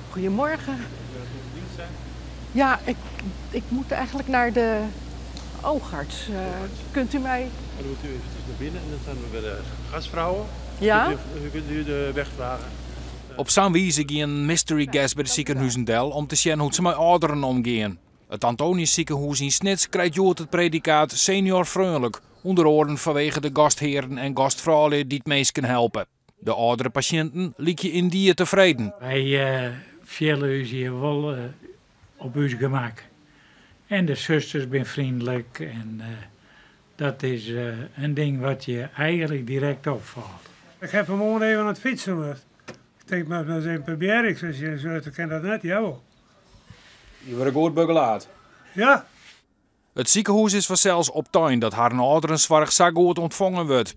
Goedemorgen. Ja, ik moet eigenlijk naar de oogarts. Kunt u mij... Dan moet u even naar binnen en dan staan we bij de gastvrouwen. Ja? U kunt u de weg vragen. Op zo'n wijze gaan mystery guests bij de ziekenhuizen del om te zien hoe ze met ouderen omgaan. Het Antonius ziekenhuis in Snits krijgt Jood het predicaat senior vriendelijk, onder oren vanwege de gastheren en gastvrouwen die het meest kunnen helpen. De oudere patiënten liek je in die tevreden. Wij vielen u hier wel op uw gemak. En de zusters zijn vriendelijk en dat is een ding wat je eigenlijk direct opvalt. Ik heb vanmorgen even aan het fietsen. Maar ik denk, maar dat is een probeer. Dus je zult ken dat net, jawel. Je wordt goed begeleid. Ja. Het ziekenhuis is vanzelfs op tuin dat haar ouderenzorg zo goed ontvangen wordt.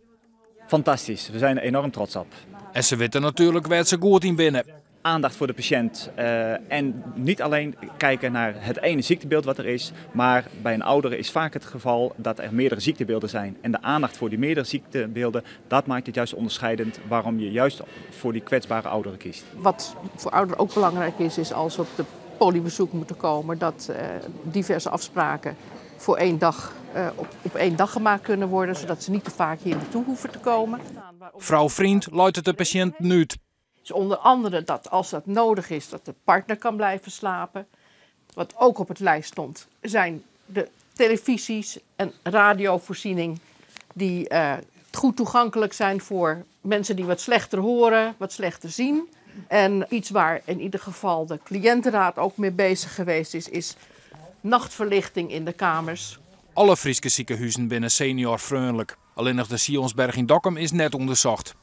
Fantastisch, we zijn er enorm trots op. En ze weten natuurlijk waar ze goed in binnen. Aandacht voor de patiënt en niet alleen kijken naar het ene ziektebeeld wat er is, maar bij een oudere is vaak het geval dat er meerdere ziektebeelden zijn. En de aandacht voor die meerdere ziektebeelden, dat maakt het juist onderscheidend waarom je juist voor die kwetsbare ouderen kiest. Wat voor ouderen ook belangrijk is als ze op de polybezoek moeten komen, dat diverse afspraken voor één dag op één dag gemaakt kunnen worden, zodat ze niet te vaak hier naartoe hoeven te komen. Vrouw Vriend luidt het de patiënt nu. Dus onder andere dat als dat nodig is, dat de partner kan blijven slapen. Wat ook op het lijst stond, zijn de televisies en radiovoorziening die goed toegankelijk zijn voor mensen die wat slechter horen, wat slechter zien. En iets waar in ieder geval de cliëntenraad ook mee bezig geweest is nachtverlichting in de kamers. Alle Frieske ziekenhuizen binnen senior vriendelijk. Alleen nog de Sionsberg in Dokkum is net onderzocht.